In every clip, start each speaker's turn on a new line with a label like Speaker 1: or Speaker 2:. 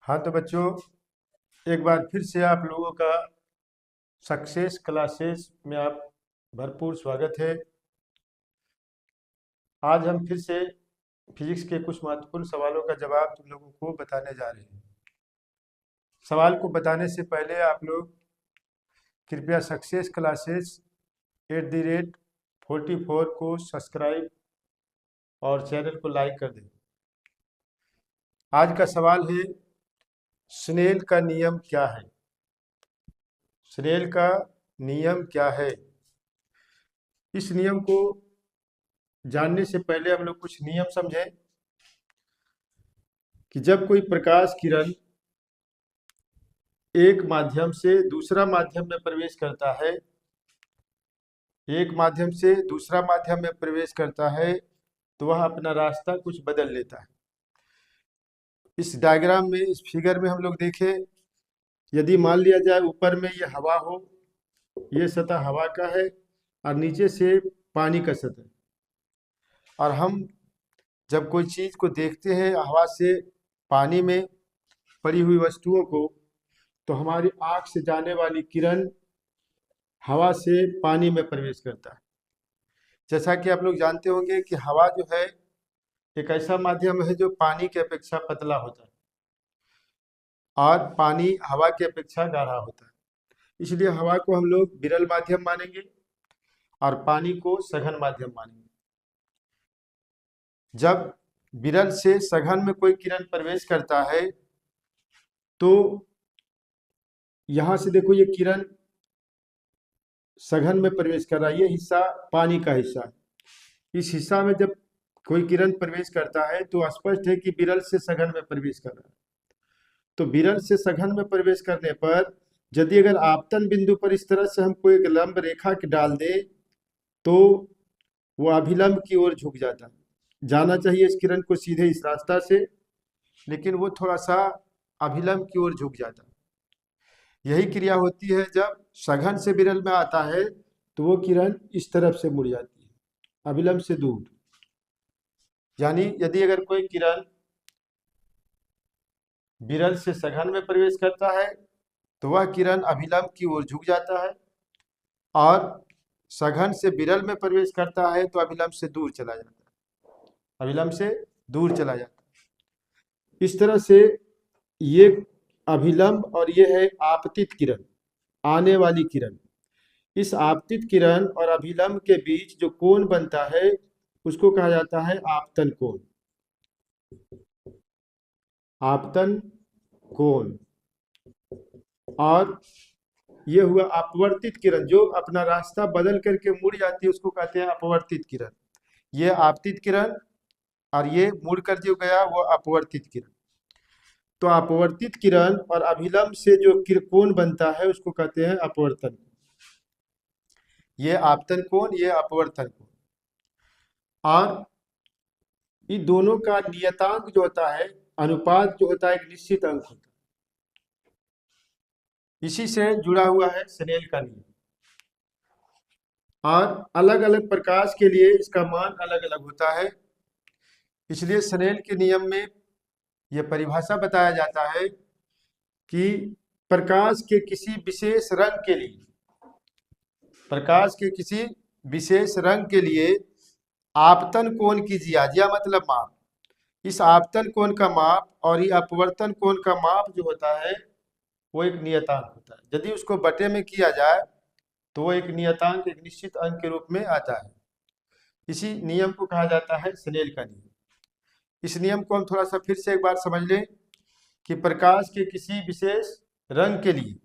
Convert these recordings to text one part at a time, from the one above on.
Speaker 1: हाँ तो बच्चों, एक बार फिर से आप लोगों का सक्सेस क्लासेस में आप भरपूर स्वागत है। आज हम फिर से फिजिक्स के कुछ महत्वपूर्ण सवालों का जवाब तुम लोगों को बताने जा रहे हैं। सवाल को बताने से पहले आप लोग कृपया सक्सेस क्लासेस @44 को सब्सक्राइब और चैनल को लाइक कर दें। आज का सवाल है, स्नेल का नियम क्या है? स्नेल का नियम क्या है? इस नियम को जानने से पहले हम लोग कुछ नियम समझें कि जब कोई प्रकाश किरण एक माध्यम से दूसरा माध्यम में प्रवेश करता है, एक माध्यम से दूसरा माध्यम में प्रवेश करता है, तो वह अपना रास्ता कुछ बदल लेता है। इस डायग्राम में, इस फिगर में हम लोग देखें, यदि मान लिया जाए ऊपर में ये हवा हो, ये सतह हवा का है और नीचे से पानी का सतह, और हम जब कोई चीज को देखते हैं हवा से पानी में पड़ी हुई वस्तुओं को, तो हमारी आंख से जाने वाली किरण हवा से पानी में प्रवेश करता है। जैसा कि आप लोग जानते होंगे कि हवा जो है एक ऐसा माध्यम है जो पानी की अपेक्षा पतला होता है और पानी हवा की अपेक्षा गाढ़ा होता है। इसलिए हवा को हम लोग विरल माध्यम मानेंगे और पानी को सघन माध्यम मानेंगे। जब विरल से सघन में कोई किरण प्रवेश करता है तो यहां से देखो, ये किरण सघन में प्रवेश कर रहा है, ये हिस्सा पानी का हिस्सा है। इस हिस्सा में जब कोई किरण प्रवेश करता है तो स्पष्ट है कि विरल से सघन में प्रवेश कर रहा है। तो विरल से सघन में प्रवेश करने पर यदि अगर आपतन बिंदु पर इस तरह से हम कोई एक लंब रेखा के डाल दे तो वो अभिलंब की ओर झुक जाता है। जाना चाहिए इस किरण को सीधे इस रास्ता से, लेकिन वो थोड़ा सा अभिलंब की ओर झुक जाता है। यही क्रिया होती है जब सघन से विरल में आता है तो वो किरण इस तरफ से मुड़ जाती है, अभिलंब से दूर। यानी यदि अगर कोई किरण विरल से सघन में प्रवेश करता है तो वह किरण अभिलंब की ओर झुक जाता है, और सघन से विरल में प्रवेश करता है तो अभिलंब से दूर चला जाता है, अभिलंब से दूर चला जाता है। इस तरह से ये अभिलंब और ये है आपतित किरण, आने वाली किरण। इस आपतित किरण और अभिलंब के बीच जो कोण बनता है उसको कहा जाता है आपतन कोण। आपतन कोण। और ये हुआ अपवर्तित किरण, जो अपना रास्ता बदल करके मुड़ जाती है उसको कहते हैं अपवर्तित किरण। ये आपतित किरण और ये मुड़कर जो गया वो अपवर्तित किरण। तो अपवर्तित किरण और अभिलंब से जो कोण बनता है उसको कहते हैं अपवर्तन। ये आपतन कोण, ये अपवर्तन कोण। और इन दोनों का नियतांक जो होता है, अनुपात जो होता है, एक निश्चित अंक होता है। इसी से जुड़ा हुआ है स्नेल का नियम। और अलग अलग प्रकाश के लिए इसका मान अलग अलग होता है। इसलिए स्नेल के नियम में यह परिभाषा बताया जाता है कि प्रकाश के किसी विशेष रंग के लिए, प्रकाश के किसी विशेष रंग के लिए आपतन कोण की जिया मतलब माप, इस आपतन कोण का माप और ये अपवर्तन कोण का माप जो होता है वो एक नियतांक होता है। यदि उसको बटे में किया जाए तो वो एक नियतांक, एक निश्चित अंक के रूप में आता है। इसी नियम को कहा जाता है स्नेल का नियम। इस नियम को हम थोड़ा सा फिर से एक बार समझ लें कि प्रकाश के किसी विशेष रंग के लिए,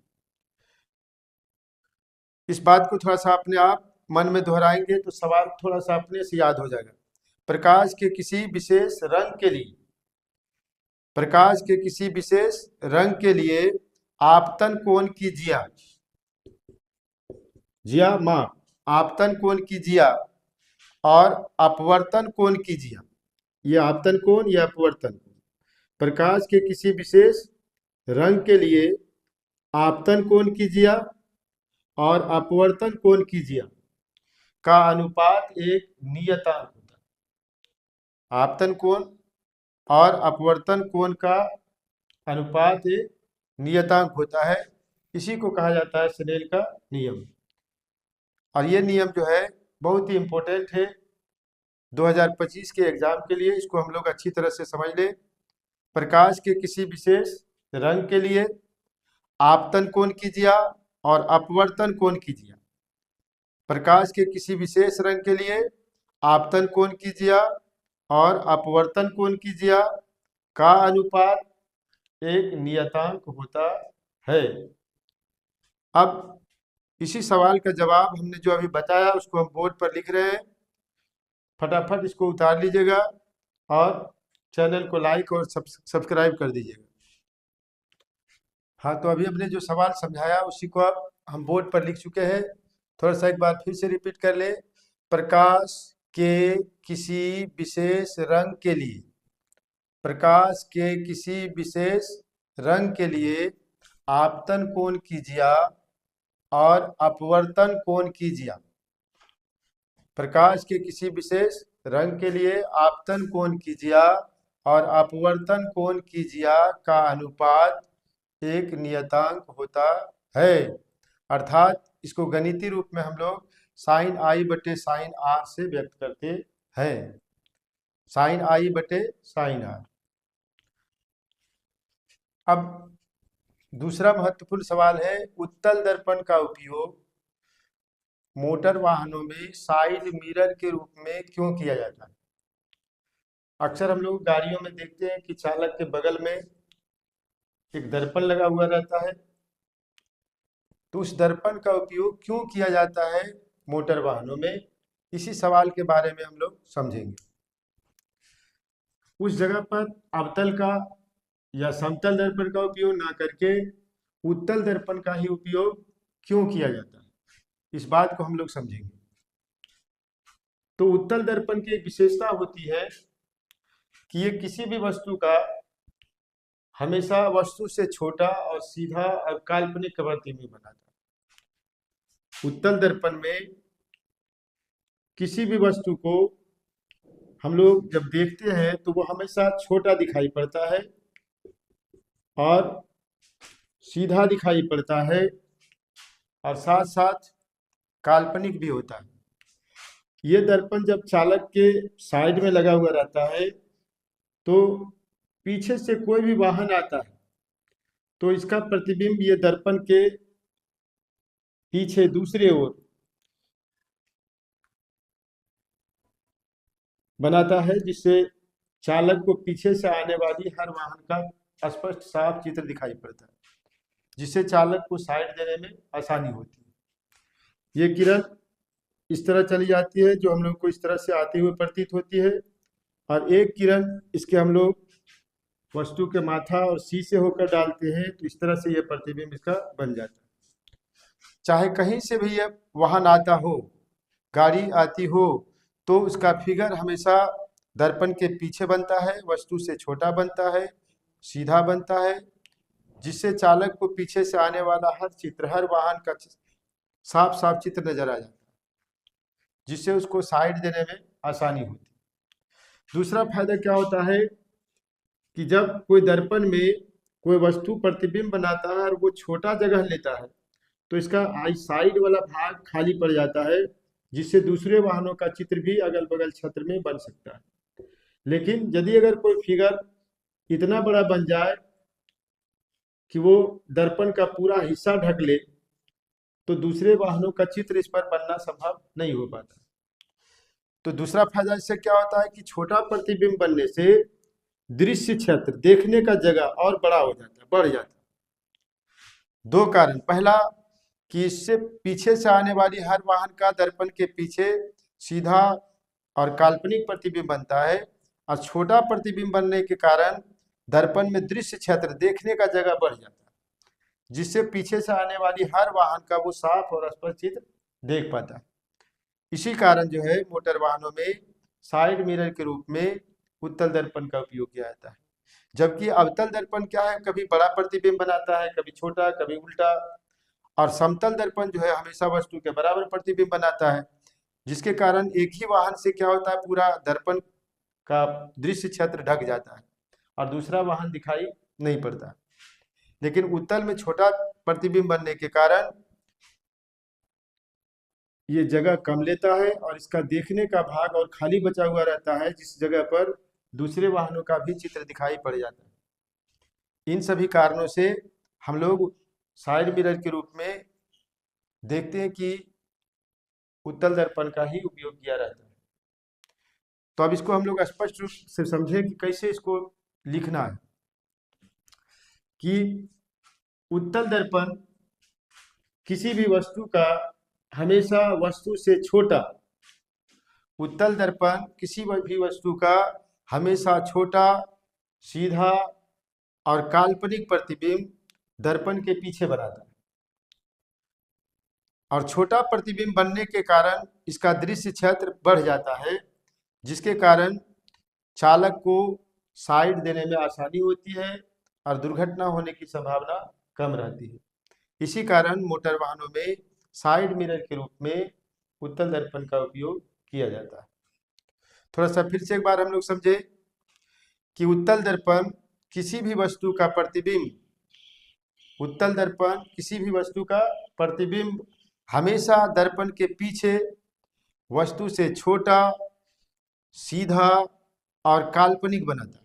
Speaker 1: इस बात को थोड़ा सा अपने आप मन में दोहराएंगे तो सवाल थोड़ा सा अपने से याद हो जाएगा। प्रकाश के किसी विशेष रंग के लिए, प्रकाश के किसी विशेष रंग के लिए आपतन कोण की जिया, जिया माप, आपतन कोण की जिया और अपवर्तन कोण की जिया, ये आपतन कोण, ये अपवर्तन कोण। प्रकाश के किसी विशेष रंग के लिए आपतन कोण की जिया और अपवर्तन कोण की जिया का अनुपात एक नियतांक होता है। आपतन कोण और अपवर्तन कोण का अनुपात एक नियतांक होता है। इसी को कहा जाता है स्नेल का नियम। और ये नियम जो है बहुत ही इम्पोर्टेंट है 2025 के एग्जाम के लिए। इसको हम लोग अच्छी तरह से समझ लें। प्रकाश के किसी विशेष रंग के लिए आपतन कोण कीजिए और अपवर्तन कोण कीजिए। प्रकाश के किसी विशेष रंग के लिए आपतन कोण कीजिए और अपवर्तन कोण कीजिए का अनुपात एक नियतांक होता है। अब इसी सवाल का जवाब हमने जो अभी बताया उसको हम बोर्ड पर लिख रहे हैं। फटाफट इसको उतार लीजिएगा और चैनल को लाइक और सब्सक्राइब कर दीजिएगा। हाँ, तो अभी हमने जो सवाल समझाया उसी को अब हम बोर्ड पर लिख चुके हैं। थोड़ा सा एक बार फिर से रिपीट कर ले। प्रकाश के किसी विशेष रंग के लिए, प्रकाश के किसी विशेष रंग के लिए आपतन कोण कीजिए और अपवर्तन कोण कीजिए। प्रकाश के किसी विशेष रंग के लिए आपतन कोण कीजिए और अपवर्तन कोण कीजिए का अनुपात एक नियतांक होता है। अर्थात इसको गणितीय रूप में हम लोग साइन आई बटे साइन आर से व्यक्त करते हैं। साइन आई बटे साइन आर। अब दूसरा महत्वपूर्ण सवाल है, उत्तल दर्पण का उपयोग मोटर वाहनों में साइड मिरर के रूप में क्यों किया जाता है? अक्सर हम लोग गाड़ियों में देखते हैं कि चालक के बगल में एक दर्पण लगा हुआ रहता है। तो उस दर्पण का उपयोग क्यों किया जाता है मोटर वाहनों में, इसी सवाल के बारे में हम लोग समझेंगे। उस जगह पर अवतल का या समतल दर्पण का उपयोग ना करके उत्तल दर्पण का ही उपयोग क्यों किया जाता है, इस बात को हम लोग समझेंगे। तो उत्तल दर्पण की एक विशेषता होती है कि ये किसी भी वस्तु का हमेशा वस्तु से छोटा और सीधा और काल्पनिक प्रतिबिंब बनाता है। उत्तल दर्पण में किसी भी वस्तु को हम लोग जब देखते हैं तो वो हमेशा छोटा दिखाई पड़ता है और सीधा दिखाई पड़ता है और साथ साथ काल्पनिक भी होता है। ये दर्पण जब चालक के साइड में लगा हुआ रहता है तो पीछे से कोई भी वाहन आता है तो इसका प्रतिबिंब ये दर्पण के पीछे दूसरे ओर बनाता है, जिससे चालक को पीछे से आने वाली हर वाहन का स्पष्ट साफ चित्र दिखाई पड़ता है, जिससे चालक को साइड देने में आसानी होती है। ये किरण इस तरह चली जाती है जो हम लोग को इस तरह से आती हुई प्रतीत होती है, और एक किरण इसके हम लोग वस्तु के माथा और सी से होकर डालते हैं तो इस तरह से ये प्रतिबिंब इसका बन जाता है। चाहे कहीं से भी ये वाहन आता हो, गाड़ी आती हो, तो उसका फिगर हमेशा दर्पण के पीछे बनता है, वस्तु से छोटा बनता है, सीधा बनता है, जिससे चालक को पीछे से आने वाला हर चित्र, हर वाहन का साफ साफ चित्र नजर आ जाता है, जिससे उसको साइड देने में आसानी होती है। दूसरा फायदा क्या होता है कि जब कोई दर्पण में कोई वस्तु प्रतिबिंब बनाता है और वो छोटा जगह लेता है तो इसका आई साइड वाला भाग खाली पड़ जाता है, जिससे दूसरे वाहनों का चित्र भी अगल बगल क्षेत्र में बन सकता है। लेकिन यदि अगर कोई फिगर इतना बड़ा बन जाए कि वो दर्पण का पूरा हिस्सा ढक ले तो दूसरे वाहनों का चित्र इस पर बनना संभव नहीं हो पाता। तो दूसरा फायदा इससे क्या होता है कि छोटा प्रतिबिंब बनने से दृश्य क्षेत्र, देखने का जगह और बड़ा हो जाता है, बढ़ जाता है। दो कारण, पहला कि इससे पीछे से आने वाली हर वाहन का दर्पण के पीछे सीधा और काल्पनिक प्रतिबिंब बनता है, और छोटा प्रतिबिंब बनने के कारण दर्पण में दृश्य क्षेत्र, देखने का जगह बढ़ जाता है, जिससे पीछे से आने वाली हर वाहन का वो साफ और स्पष्ट चित्र देख पाता है। इसी कारण जो है मोटर वाहनों में साइड मिरर के रूप में उत्तल दर्पण का उपयोग किया जाता है। जबकि अवतल दर्पण क्या है, कभी बड़ा प्रतिबिंब बनाता है, कभी छोटा, कभी उल्टा, और समतल दर्पण जो है हमेशा वस्तु के बराबर प्रतिबिंब बनाता है, जिसके कारण एक ही वाहन से क्या होता है, पूरा दर्पण का दृश्य क्षेत्र ढक जाता है और दूसरा वाहन दिखाई नहीं पड़ता। लेकिन उत्तल में छोटा प्रतिबिंब बनने के कारण ये जगह कम लेता है और इसका देखने का भाग और खाली बचा हुआ रहता है, जिस जगह पर दूसरे वाहनों का भी चित्र दिखाई पड़ जाता है। इन सभी कारणों से हम लोग साइड मिरर के रूप में देखते हैं कि उत्तल दर्पण का ही उपयोग किया रहता है। तो अब इसको हम लोग स्पष्ट रूप से समझें कि कैसे इसको लिखना है। कि उत्तल दर्पण किसी भी वस्तु का हमेशा वस्तु से छोटा, उत्तल दर्पण किसी भी वस्तु का हमेशा छोटा, सीधा और काल्पनिक प्रतिबिंब दर्पण के पीछे बनाता है। और छोटा प्रतिबिंब बनने के कारण इसका दृश्य क्षेत्र बढ़ जाता है, जिसके कारण चालक को साइड देने में आसानी होती है और दुर्घटना होने की संभावना कम रहती है। इसी कारण मोटर वाहनों में साइड मिरर के रूप में उत्तल दर्पण का उपयोग किया जाता है। थोड़ा सा फिर से एक बार हम लोग समझे कि उत्तल दर्पण किसी भी वस्तु का प्रतिबिंब, उत्तल दर्पण किसी भी वस्तु का प्रतिबिंब हमेशा दर्पण के पीछे वस्तु से छोटा, सीधा और काल्पनिक बनाता है,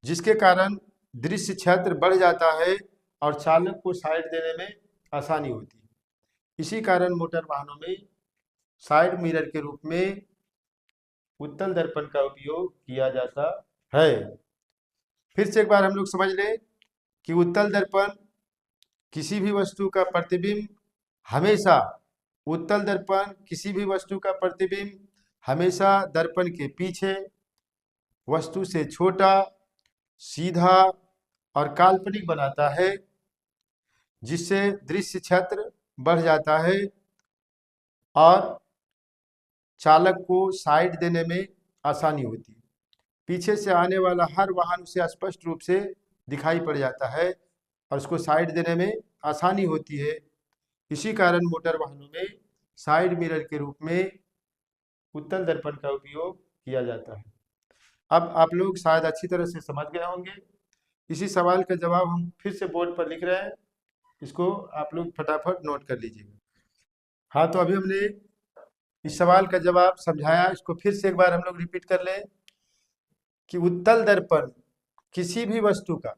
Speaker 1: जिसके कारण दृश्य क्षेत्र बढ़ जाता है और चालक को साइड देने में आसानी होती है। इसी कारण मोटर वाहनों में साइड मिरर के रूप में उत्तल दर्पण का उपयोग किया जाता है। फिर से एक बार हम लोग समझ लें कि उत्तल दर्पण किसी भी वस्तु का प्रतिबिंब हमेशा, उत्तल दर्पण किसी भी वस्तु का प्रतिबिंब हमेशा दर्पण के पीछे वस्तु से छोटा, सीधा और काल्पनिक बनाता है, जिससे दृश्य क्षेत्र बढ़ जाता है और चालक को साइड देने में आसानी होती है। पीछे से आने वाला हर वाहन उसे स्पष्ट रूप से दिखाई पड़ जाता है और उसको साइड देने में आसानी होती है। इसी कारण मोटर वाहनों में साइड मिरर के रूप में उत्तल दर्पण का उपयोग किया जाता है। अब आप लोग शायद अच्छी तरह से समझ गए होंगे। इसी सवाल का जवाब हम फिर से बोर्ड पर लिख रहे हैं, इसको आप लोग फटाफट नोट कर लीजिएगा। हाँ, तो अभी हमने इस सवाल का जवाब समझाया, इसको फिर से एक बार हम लोग रिपीट कर लें कि उत्तल दर्पण किसी भी वस्तु का,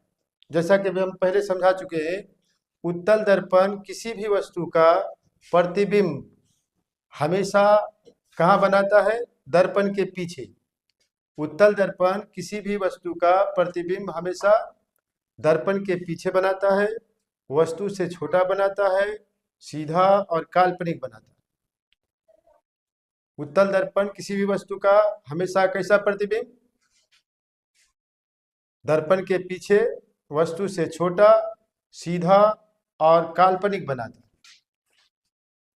Speaker 1: जैसा कि हम पहले समझा चुके हैं, उत्तल दर्पण किसी भी वस्तु का प्रतिबिंब हमेशा कहाँ बनाता है? दर्पण के पीछे। उत्तल दर्पण किसी भी वस्तु का प्रतिबिंब हमेशा दर्पण के पीछे बनाता है, वस्तु से छोटा बनाता है, सीधा और काल्पनिक बनाता है। उत्तल दर्पण किसी भी वस्तु का हमेशा कैसा प्रतिबिंब? दर्पण के पीछे वस्तु से छोटा, सीधा और काल्पनिक बनाता है।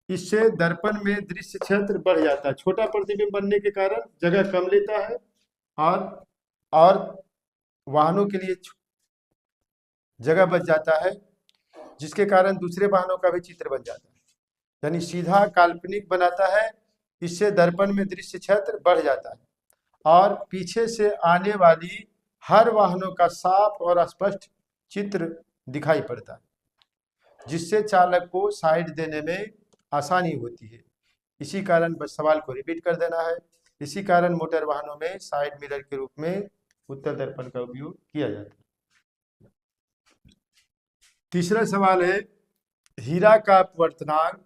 Speaker 1: इससे दर्पण में दृश्य क्षेत्र बढ़ जाता है। छोटा प्रतिबिंब बनने के कारण जगह कम लेता है और वाहनों के लिए जगह बच जाता है, जिसके कारण दूसरे वाहनों का भी चित्र बन जाता है। यानी सीधा काल्पनिक बनाता है। इससे दर्पण में दृश्य क्षेत्र बढ़ जाता है और पीछे से आने वाली हर वाहनों का साफ और स्पष्ट चित्र दिखाई पड़ता है, जिससे चालक को साइड देने में आसानी होती है। इसी कारण बस सवाल को रिपीट कर देना है। इसी कारण मोटर वाहनों में साइड मिरर के रूप में उत्तल दर्पण का उपयोग किया जाता है। तीसरा सवाल है, हीरा का अपवर्तनांक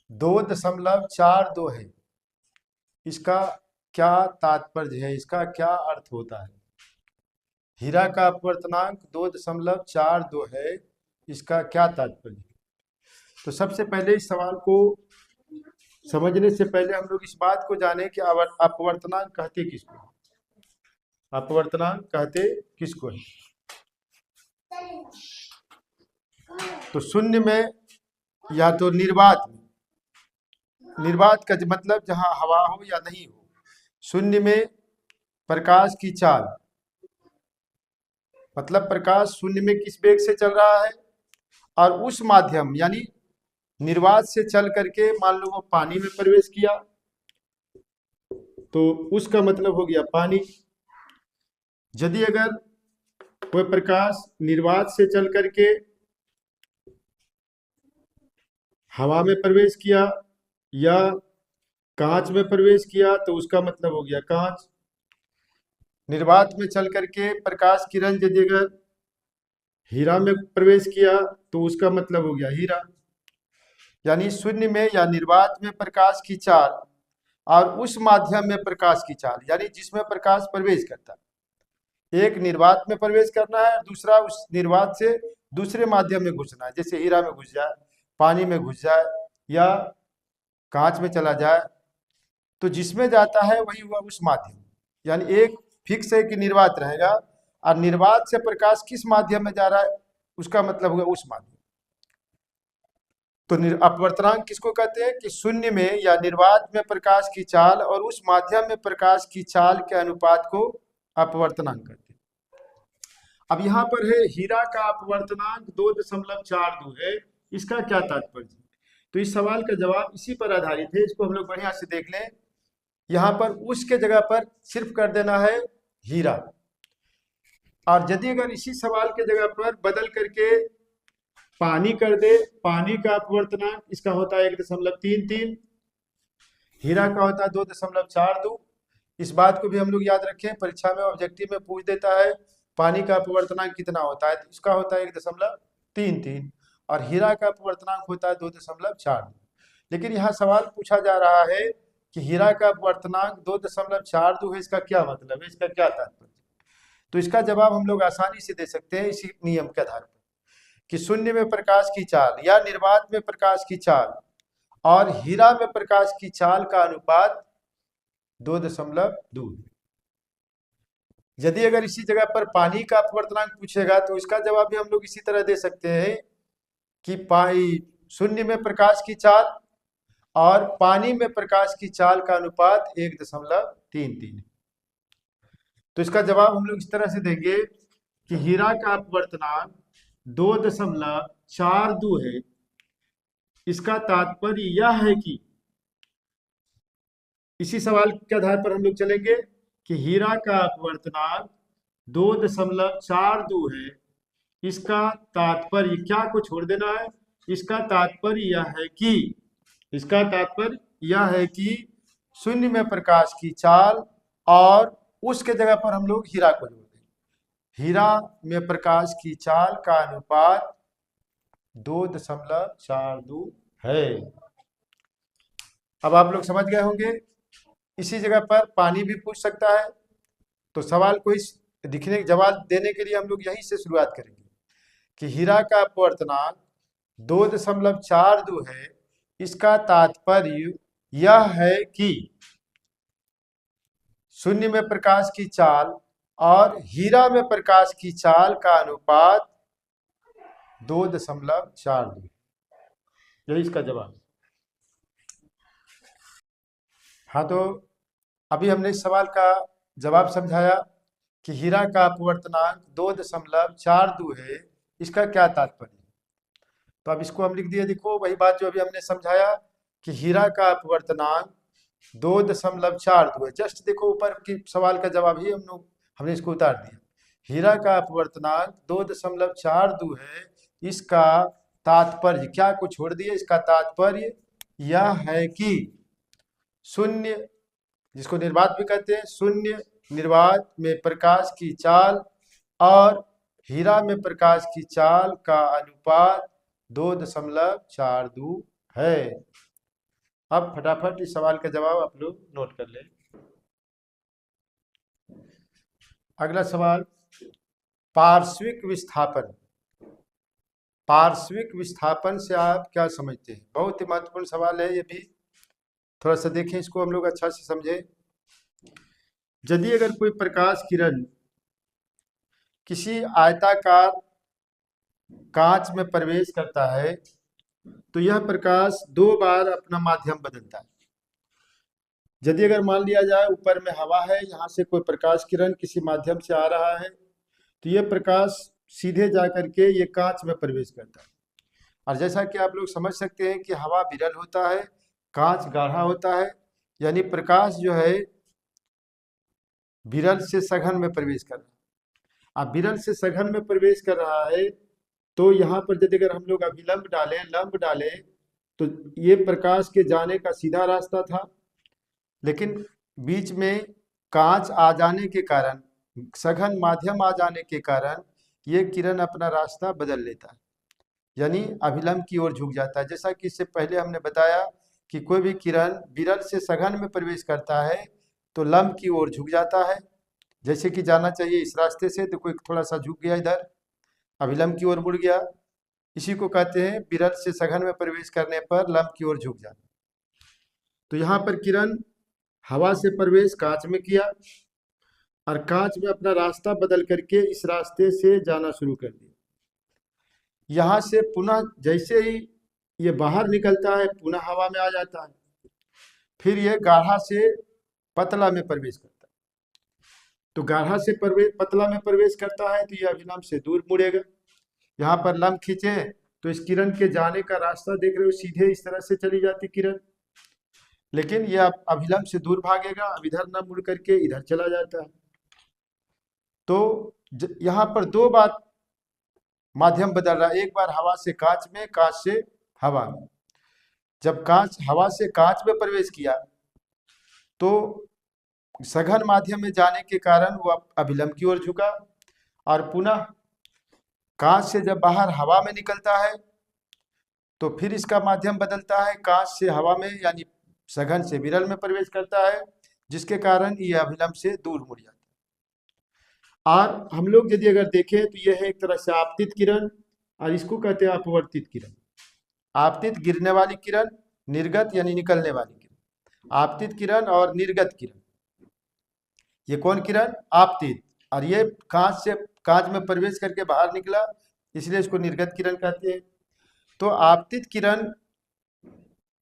Speaker 1: 2.42 है, इसका क्या तात्पर्य है? इसका क्या अर्थ होता है? हीरा का अपवर्तनांक 2.42 है, इसका क्या तात्पर्य है? तो सबसे पहले इस सवाल को समझने से पहले हम लोग इस बात को जाने कि अपवर्तनांक कहते किसको? अपवर्तनांक कहते किसको है? तो शून्य में या तो निर्वात में, निर्वात का मतलब जहां हवा हो या नहीं हो, शून्य में प्रकाश की चाल, मतलब प्रकाश शून्य में किस वेग से चल रहा है और उस माध्यम यानी निर्वात से चल करके मान लो वो पानी में प्रवेश किया, तो उसका मतलब हो गया पानी। यदि अगर कोई प्रकाश निर्वात से चल करके हवा में प्रवेश किया या कांच में प्रवेश किया तो उसका मतलब हो गया कांच। निर्वात में चल करके प्रकाश किरण यदि अगर हीरा में प्रवेश किया तो उसका मतलब हो गया हीरा। यानी शून्य में या निर्वात में प्रकाश की चाल और उस माध्यम में प्रकाश की चाल, यानी जिसमें प्रकाश प्रवेश करता है, एक निर्वात में प्रवेश करना है, दूसरा उस निर्वात से दूसरे माध्यम में घुसना है, जैसे हीरा में घुस जाए, पानी में घुस जाए या कांच में चला जाए, तो जिसमें जाता है वही हुआ उस माध्यम। यानी एक फिक्स है कि निर्वात रहेगा और निर्वात से प्रकाश किस माध्यम में जा रहा है उसका मतलब हुआ उस माध्यम। तो अपवर्तनांक किसको कहते हैं कि शून्य में या निर्वात में प्रकाश की चाल और उस माध्यम में प्रकाश की चाल के अनुपात को अपवर्तनांक कहते हैं। अब यहाँ पर है हीरा का अपवर्तनांक 2.42 है, इसका क्या तात्पर्य है? तो इस सवाल का जवाब इसी पर आधारित है, इसको हम लोग बढ़िया से देख लें। यहाँ पर उसके जगह पर सिर्फ कर देना है हीरा, और यदि अगर इसी सवाल के जगह पर बदल करके पानी कर दे, पानी का अपवर्तनांक इसका होता है 1.33, हीरा का होता है 2.42। इस बात को भी हम लोग याद रखें, परीक्षा में ऑब्जेक्टिव में पूछ देता है पानी का अपवर्तनांक कितना होता है, तो इसका होता है 1.33 और हीरा का अपवर्तनांक होता है 2.42। लेकिन यहाँ सवाल पूछा जा रहा है कि हीरा का अपवर्तनांक 2.42 है, इसका क्या मतलब है, इसका क्या तात्पर्य? तो इसका जवाब हम लोग आसानी से दे सकते हैं इसी नियम के आधार पर कि शून्य में प्रकाश की चाल या निर्वात में प्रकाश की चाल और हीरा में प्रकाश की चाल का अनुपात 2.2। यदि अगर इसी जगह पर पानी का अपवर्तनांक पूछेगा तो इसका जवाब भी हम लोग इसी तरह दे सकते हैं कि शून्य में प्रकाश की चाल और पानी में प्रकाश की चाल का अनुपात 1.33। तो इसका जवाब हम लोग इस तरह से देंगे कि हीरा का अपवर्तनांक 2.42 है। इसका तात्पर्य यह है कि इसी सवाल के आधार पर हम लोग चलेंगे कि हीरा का अपवर्तनांक 2.42 है। इसका तात्पर्य क्या को छोड़ देना है, इसका तात्पर्य यह है कि शून्य में प्रकाश की चाल और उसके जगह पर हम लोग हीरा को जोड़ देंगे। हीरा में प्रकाश की चाल का अनुपात 2.42 है। अब आप लोग समझ गए होंगे। इसी जगह पर पानी भी पूछ सकता है, तो सवाल को इस जवाब देने के लिए हम लोग यहीं से शुरुआत करेंगे कि हीरा का अपवर्तनांक 2.42 है। इसका तात्पर्य यह है कि शून्य में प्रकाश की चाल और हीरा में प्रकाश की चाल का अनुपात 2.42, यही इसका जवाब। हाँ, तो अभी हमने इस सवाल का जवाब समझाया कि हीरा का अपवर्तनांक 2.42 है, इसका क्या तात्पर्य। तो अब इसको हम लिख दिए, देखो वही बात जो अभी हमने समझाया कि हीरा का अपवर्तनांक 2.42 है। जस्ट देखो ऊपर की सवाल का जवाब ही हमने इसको उतार दिया। हीरा का अपवर्तनांक 2.42 है, इसका तात्पर्य क्या को छोड़ दिए, इसका तात्पर्य यह है कि शून्य, जिसको निर्वात भी कहते हैं, शून्य निर्वात में प्रकाश की चाल और हीरा में प्रकाश की चाल का अनुपात 2.42 है। अब फटाफट इस सवाल का जवाब आप लोग नोट कर लें। अगला सवाल, पार्श्विक विस्थापन। पार्श्विक विस्थापन से आप क्या समझते हैं? बहुत ही महत्वपूर्ण सवाल है ये भी, थोड़ा सा देखें इसको हम लोग अच्छा से समझें। यदि अगर कोई प्रकाश किरण किसी आयताकार कांच में प्रवेश करता है तो यह प्रकाश 2 बार अपना माध्यम बदलता है। यदि अगर मान लिया जाए ऊपर में हवा है, यहाँ से कोई प्रकाश किरण किसी माध्यम से आ रहा है तो यह प्रकाश सीधे जा करके ये कांच में प्रवेश करता है। और जैसा कि आप लोग समझ सकते हैं कि हवा विरल होता है, कांच गाढ़ा होता है, यानी प्रकाश जो है विरल से सघन में प्रवेश कर रहा है। अब विरल से सघन में प्रवेश कर रहा है, तो यहाँ पर यदि अगर हम लोग अभिलंब डालें, लंब डालें, तो ये प्रकाश के जाने का सीधा रास्ता था, लेकिन बीच में कांच आ जाने के कारण, सघन माध्यम आ जाने के कारण ये किरण अपना रास्ता बदल लेता है, यानी अभिलंब की ओर झुक जाता है। जैसा कि इससे पहले हमने बताया कि कोई भी किरण विरल से सघन में प्रवेश करता है तो लंब की ओर झुक जाता है, जैसे कि जाना चाहिए इस रास्ते से, तो कोई थोड़ा सा झुक गया इधर, अभिलंब की ओर मुड़ गया। इसी को कहते हैं विरल से सघन में प्रवेश करने पर लंब की ओर झुक जाना। तो यहाँ पर किरण हवा से प्रवेश कांच में किया और कांच में अपना रास्ता बदल करके इस रास्ते से जाना शुरू कर दिया। यहाँ से पुनः जैसे ही ये बाहर निकलता है पुनः हवा में आ जाता है, फिर ये गाढ़ा से पतला में प्रवेश करता है। तो गाढ़ा से पतला में प्रवेश करता है तो ये अभिलंब से दूर मुड़ेगा। यहाँ पर लंब खींचे तो इस किरण के जाने का रास्ता देख रहे हो, सीधे इस तरह से चली जाती किरण, लेकिन ये अब अभिलंब से दूर भागेगा, अब इधर न मुड़ करके इधर चला जाता है। तो यहाँ पर दो बार माध्यम बदल रहा है, एक बार हवा से कांच में, कांच से हवा में। जब कांच हवा से कांच में प्रवेश किया तो सघन माध्यम में जाने के कारण वो अभिलंब की ओर झुका, और पुनः कांच से जब बाहर हवा में निकलता है तो फिर इसका माध्यम बदलता है, कांच से हवा में, यानी सघन से विरल में प्रवेश करता है, जिसके कारण ये अभिलंब से दूर मुड़ जाता है। और हम लोग यदि अगर देखें तो यह है एक तरह से आपतित किरण, और इसको कहते हैं अपवर्तित किरण। आपतित गिरने वाली किरण, निर्गत यानी निकलने वाली किरण, आपतित किरण और निर्गत किरण। ये कौन किरण? आपतित, और ये कांच में प्रवेश करके बाहर निकला, इसलिए इसको निर्गत किरण कहते हैं। तो आपतित किरण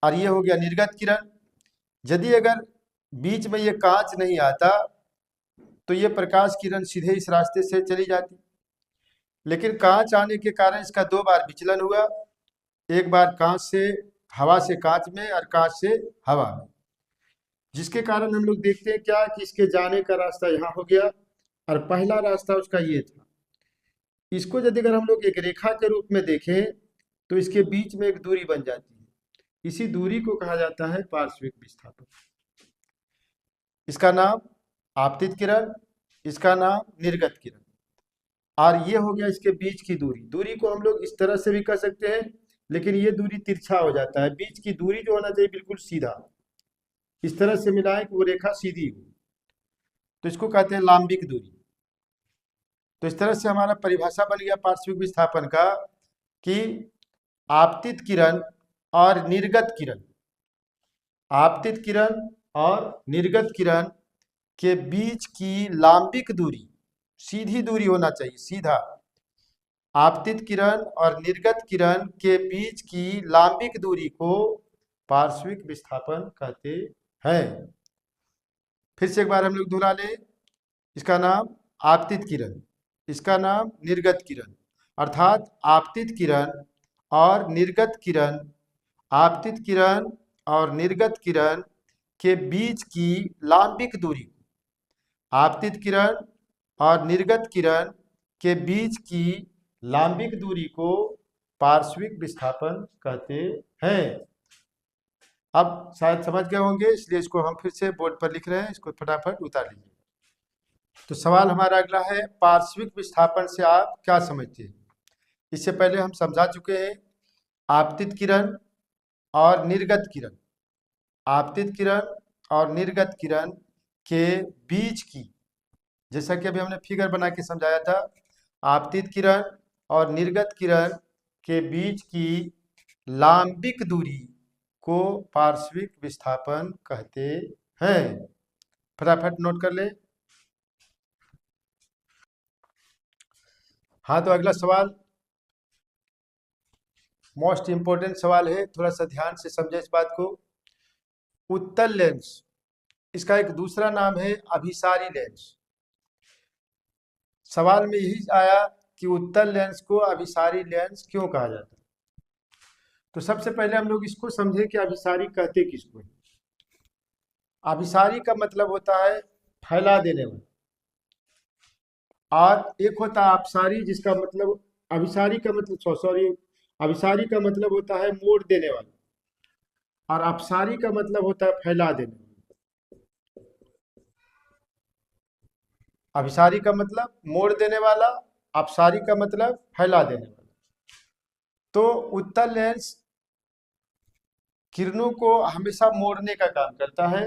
Speaker 1: और ये हो गया निर्गत किरण। यदि अगर बीच में ये कांच नहीं आता तो ये प्रकाश किरण सीधे इस रास्ते से चली जाती, लेकिन कांच आने के कारण इसका दो बार विचलन हुआ, एक बार कांच से हवा से कांच में और कांच से हवा में, जिसके कारण हम लोग देखते हैं क्या कि इसके जाने का रास्ता यहाँ हो गया और पहला रास्ता उसका ये था। इसको यदि अगर हम लोग एक रेखा के रूप में देखें तो इसके बीच में एक दूरी बन जाती है, इसी दूरी को कहा जाता है पार्श्विक विस्थापन। इसका नाम आपतित किरण, इसका नाम निर्गत किरण। और ये हो गया इसके बीच की दूरी। दूरी को हम लोग इस तरह से भी कर सकते हैं, लेकिन ये दूरी तिरछा हो जाता है। बीच की दूरी जो होना चाहिए बिल्कुल सीधा, इस तरह से मिलाएं कि वो रेखा सीधी हो, तो इसको कहते हैं लांबिक दूरी। तो इस तरह से हमारा परिभाषा बन गया पार्श्विक विस्थापन का कि आपतित किरण और निर्गत किरण, आपतित किरण और निर्गत किरण के बीच की लांबिक दूरी, सीधी दूरी होना चाहिए, सीधा। आपतित किरण और निर्गत किरण के बीच की लांबिक दूरी को पार्श्विक विस्थापन कहते हैं। फिर से एक बार हम लोग दोहरा लें, इसका नाम आपतित किरण, इसका नाम निर्गत किरण, अर्थात आपतित किरण और निर्गत किरण, आपतित किरण और निर्गत किरण के बीच की लांबिक दूरी, आपतित किरण और निर्गत किरण के बीच की लांबिक दूरी को पार्श्विक विस्थापन कहते हैं। अब शायद समझ गए होंगे, इसलिए इसको हम फिर से बोर्ड पर लिख रहे हैं, इसको फटाफट उतार लीजिए। तो सवाल हमारा अगला है, पार्श्विक विस्थापन से आप क्या समझते हैं? इससे पहले हम समझा चुके हैं आपतित किरण और निर्गत किरण, आपतित किरण और निर्गत किरण के बीच की, जैसा कि अभी हमने फिगर बना के समझाया था, आपतित किरण और निर्गत किरण के बीच की लांबिक दूरी को पार्श्विक विस्थापन कहते हैं। फटाफट नोट कर ले। हाँ, तो अगला सवाल मोस्ट इंपोर्टेंट सवाल है, थोड़ा सा ध्यान से समझे इस बात को। उत्तल लेंस, इसका एक दूसरा नाम है अभिसारी लेंस। सवाल में यही आया कि उत्तल लेंस को अभिसारी लेंस क्यों कहा जाता है। तो सबसे पहले हम लोग इसको समझें कि अभिसारी कहते किसको है। अभिसारी का मतलब होता है फैला देने वाला, और एक होता है अपसारी, जिसका मतलब अभिसारी का मतलब सॉरी, अभिसारी का मतलब होता है मोड़ देने वाला, और अपसारी का मतलब होता है फैला देने वाला। अभिसारी का मतलब मोड़ देने वाला, अपसारी का मतलब फैला देने वाला। तो उत्तल लेंस किरणों को हमेशा मोड़ने का काम करता है,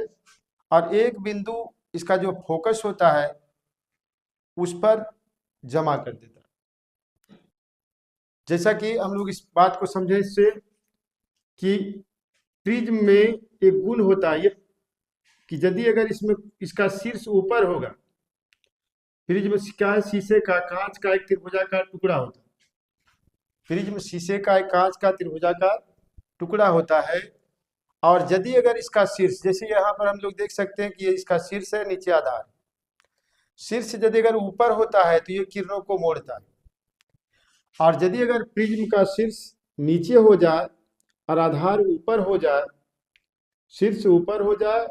Speaker 1: और एक बिंदु इसका जो फोकस होता है उस पर जमा कर देता है। जैसा कि हम लोग इस बात को समझे इससे कि प्रिज्म में एक गुण होता है ये, कि यदि अगर इसमें इसका शीर्ष ऊपर होगा, प्रिज्म क्या है, शीशे का कांच का एक त्रिभुजाकार टुकड़ा होता है। प्रिज्म शीशे का एक कांच का त्रिभुजाकार टुकड़ा होता है, और यदि अगर इसका शीर्ष, जैसे यहाँ पर हम लोग देख सकते हैं कि ये इसका शीर्ष है, नीचे आधार। शीर्ष यदि अगर ऊपर होता है तो ये किरणों को मोड़ता है, और यदि अगर प्रिज्म का शीर्ष नीचे हो जाए और आधार ऊपर हो जाए, शीर्ष ऊपर हो जाए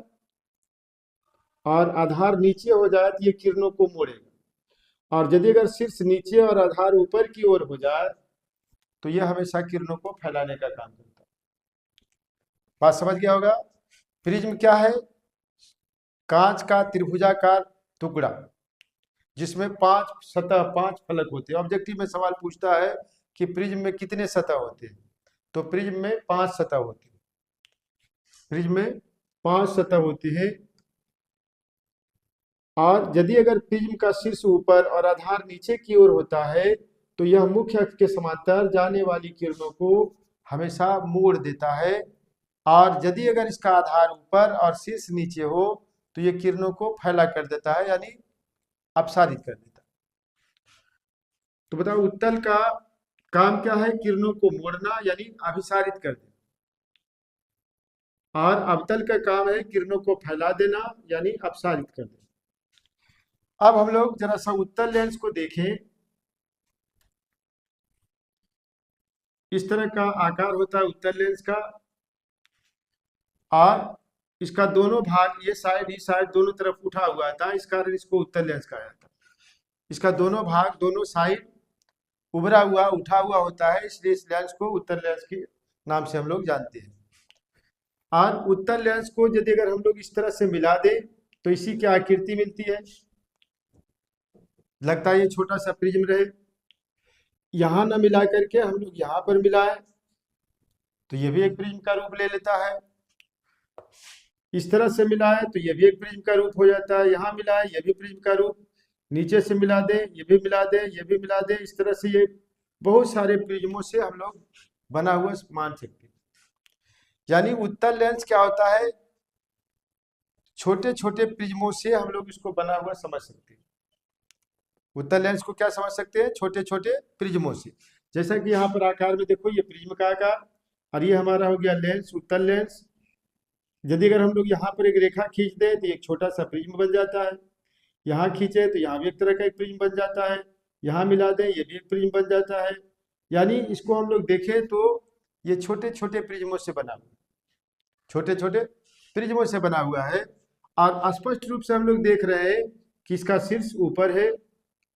Speaker 1: और आधार नीचे हो जाए, तो ये किरणों को मोड़ेगा। और यदि अगर शीर्ष नीचे और आधार ऊपर की ओर हो जाए तो यह हमेशा किरणों को फैलाने का काम करता है। बात समझ गया होगा। प्रिज्म क्या है? कांच का त्रिभुजाकार टुकड़ा जिसमें 5 सतह, 5 फलक होते हैं। ऑब्जेक्टिव में सवाल पूछता है कि प्रिज्म में कितने सतह होते हैं, तो प्रिज्म में 5 सतह होती है। प्रिज्म में 5 सतह होती है, और यदि अगर प्रिज्म का शीर्ष ऊपर और आधार नीचे की ओर होता है तो यह मुख्य अक्ष के समांतर जाने वाली किरणों को हमेशा मोड़ देता है, और यदि अगर इसका आधार ऊपर और शीर्ष नीचे हो तो यह किरणों को फैला कर देता है, यानी अपसारित कर देता है। तो बताओ उत्तल का काम क्या है? किरणों को मोड़ना यानी अभिसारित कर देना, और अवतल का काम है किरणों को फैला देना यानी अपसारित कर देना। अब हम लोग जरा सा उत्तल लेंस को देखें। इस तरह का आकार होता है उत्तल लेंस का, और इसका दोनों भाग, ये साइड ही साइड दोनों तरफ उठा हुआ था, इस कारण इसको उत्तल लेंस कहा जाता है। इसका दोनों भाग, दोनों साइड उभरा हुआ, उठा हुआ होता है, इसलिए इस लेंस को उत्तल लेंस के नाम से हम लोग जानते हैं। और उत्तल लेंस को यदि अगर हम लोग इस तरह से मिला दें तो इसी की आकृति मिलती है। लगता है ये छोटा सा प्रिज्म रहे, यहाँ ना मिला करके हम लोग यहाँ पर मिलाएं तो ये भी एक प्रिज्म का रूप ले लेता है। इस तरह से मिलाएं तो ये भी एक प्रिज्म का रूप हो जाता है। यहाँ मिलाएं, ये भी प्रिज्म का रूप। नीचे से मिला दें, ये भी मिला दें, ये भी मिला दें। इस तरह से ये बहुत सारे प्रिज्मों से हम लोग बना हुआ मान सकते हैं। यानी उत्तल लेंस क्या होता है? छोटे छोटे प्रिज्मों से हम लोग इसको बना हुआ समझ सकते हैं। उत्तल लेंस को क्या समझ सकते हैं? छोटे छोटे प्रिज्मों से। जैसा कि यहाँ पर आकार में देखो, ये प्रिज्म का आकार, और ये हमारा हो गया लेंस, उत्तल लेंस। यदि अगर हम लोग यहाँ पर एक रेखा खींच दें तो एक छोटा सा प्रिज्म बन जाता है। यहाँ खींचे तो यहाँ भी एक तरह का एक प्रिज्म बन जाता है। यहाँ मिला दें, ये भी एक प्रिज्म बन जाता है। यानी इसको हम लोग देखें तो ये छोटे छोटे प्रिज्मों से बना हुआ, छोटे छोटे प्रिज्मों से बना हुआ है। और स्पष्ट रूप से हम लोग देख रहे हैं कि इसका शीर्ष ऊपर है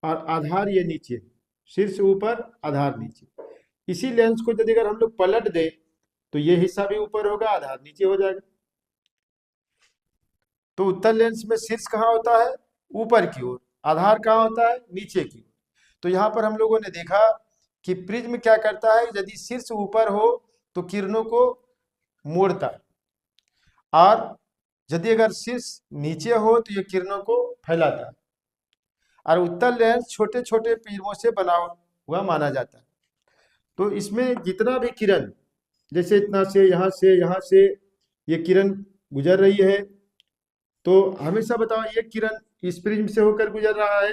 Speaker 1: और आधार ये नीचे, शीर्ष ऊपर आधार नीचे। इसी लेंस को यदि अगर हम लोग पलट दें तो ये हिस्सा भी ऊपर होगा, आधार नीचे हो जाएगा। तो उत्तल लेंस में शीर्ष कहाँ होता है? ऊपर की ओर। आधार कहाँ होता है? नीचे की ओर। तो यहाँ पर हम लोगों ने देखा कि प्रिज्म क्या करता है, यदि शीर्ष ऊपर हो तो किरणों को मोड़ता है, और यदि अगर शीर्ष नीचे हो तो ये किरणों को फैलाता है। और उत्तल लेंस छोटे छोटे प्रिज्मों से बना हुआ माना जाता है। तो इसमें जितना भी किरण, जैसे इतना से यहाँ से ये किरण गुजर रही है, तो हमेशा बताओ ये किरण इस प्रिज्म से होकर गुजर रहा है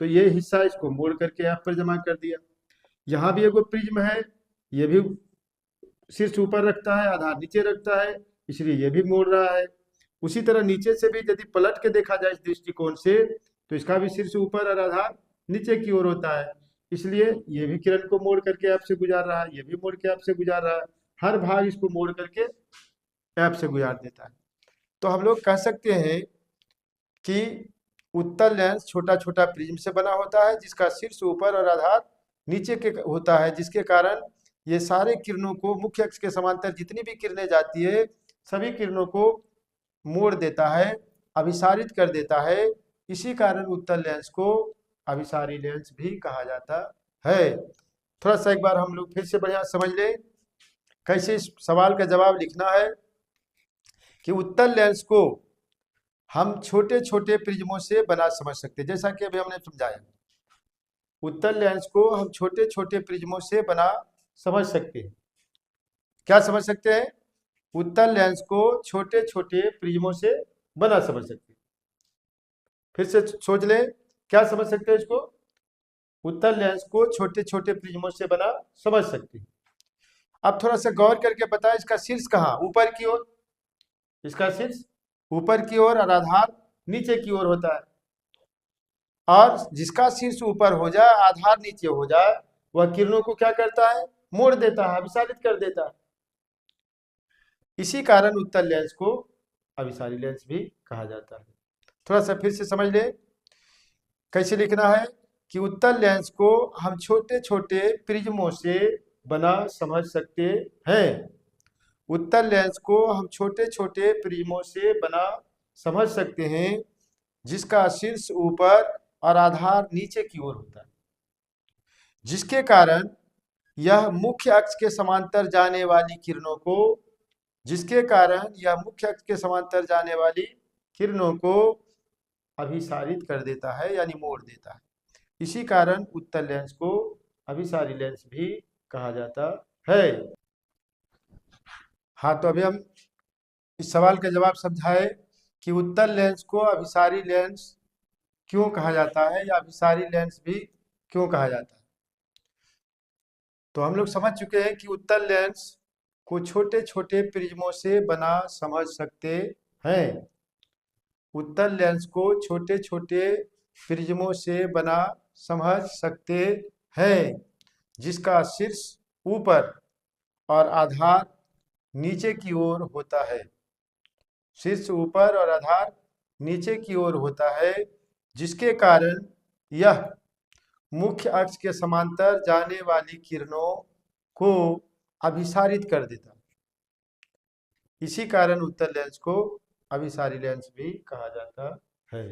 Speaker 1: तो ये हिस्सा इसको मोड़ करके यहाँ पर जमा कर दिया। यहाँ भी एक प्रिज्म है, ये भी शीर्ष ऊपर रखता है, आधार नीचे रखता है, इसलिए ये भी मोड़ रहा है। उसी तरह नीचे से भी यदि पलट के देखा जाए इस दृष्टिकोण से तो इसका भी शीर्ष ऊपर और आधार नीचे की ओर होता है, इसलिए ये भी किरण को मोड़ करके ऐप से गुजार रहा है, ये भी मोड़ के ऐप से गुजार रहा है। हर भाग इसको मोड़ करके ऐप से गुजार देता है। तो हम लोग कह सकते हैं कि उत्तल लेंस छोटा छोटा प्रिज्म से बना होता है, जिसका शीर्ष ऊपर और आधार नीचे के होता है, जिसके कारण ये सारे किरणों को, मुख्य अक्ष के समांतर जितनी भी किरणें जाती है, सभी किरणों को मोड़ देता है, अभिसारित कर देता है। इसी कारण उत्तल लेंस को अभिसारी लेंस भी कहा जाता है। थोड़ा सा एक बार हम लोग फिर से बढ़िया समझ लें कैसे इस सवाल का जवाब लिखना है कि उत्तल लेंस को हम छोटे छोटे प्रिज्मों से बना समझ सकते हैं, जैसा कि अभी हमने समझाया। उत्तल लेंस को हम छोटे छोटे प्रिज्मों से बना समझ सकते हैं। क्या समझ सकते हैं? उत्तल लेंस को छोटे छोटे प्रिज्मों से बना समझ सकते हैं। फिर से सोच लें, क्या समझ सकते हैं इसको? उत्तल लेंस को छोटे छोटे प्रिज्मों से बना समझ सकते हैं। अब थोड़ा सा गौर करके बताएं, इसका शीर्ष कहाँ? ऊपर की ओर। इसका शीर्ष ऊपर की ओर और आधार नीचे की ओर होता है। और जिसका शीर्ष ऊपर हो जाए, आधार नीचे हो जाए, वह किरणों को क्या करता है? मोड़ देता है, अभिसारित कर देता है। इसी कारण उत्तल लेंस को अभिसारी लेंस भी कहा जाता है। थोड़ा सा फिर से समझ ले कैसे लिखना है कि उत्तल लेंस को हम छोटे छोटे प्रिज्मों से बना समझ सकते हैं। उत्तल लेंस को हम छोटे छोटे प्रिज्मों से बना समझ सकते हैं, जिसका शीर्ष ऊपर और आधार नीचे की ओर होता है, जिसके कारण यह मुख्य अक्ष के समांतर जाने वाली किरणों को अभिसारित कर देता है, यानी मोड़ देता है। इसी कारण उत्तल लेंस को अभिसारी लेंस भी कहा जाता है। हाँ, तो अभी हम इस सवाल का जवाब समझाए कि उत्तल लेंस को अभिसारी लेंस क्यों कहा जाता है या अभिसारी लेंस भी क्यों कहा जाता है। तो हम लोग समझ चुके हैं कि उत्तल लेंस को छोटे छोटे प्रिज्मों से बना समझ सकते हैं। उत्तल लेंस को छोटे छोटे प्रिज्मों से बना समझ सकते हैं, जिसका शीर्ष ऊपर और आधार नीचे की ओर होता है। शीर्ष ऊपर और आधार नीचे की ओर होता है, जिसके कारण यह मुख्य अक्ष के समांतर जाने वाली किरणों को अभिसारित कर देता है। इसी कारण उत्तल लेंस को अभिसारी लेंस भी कहा जाता है।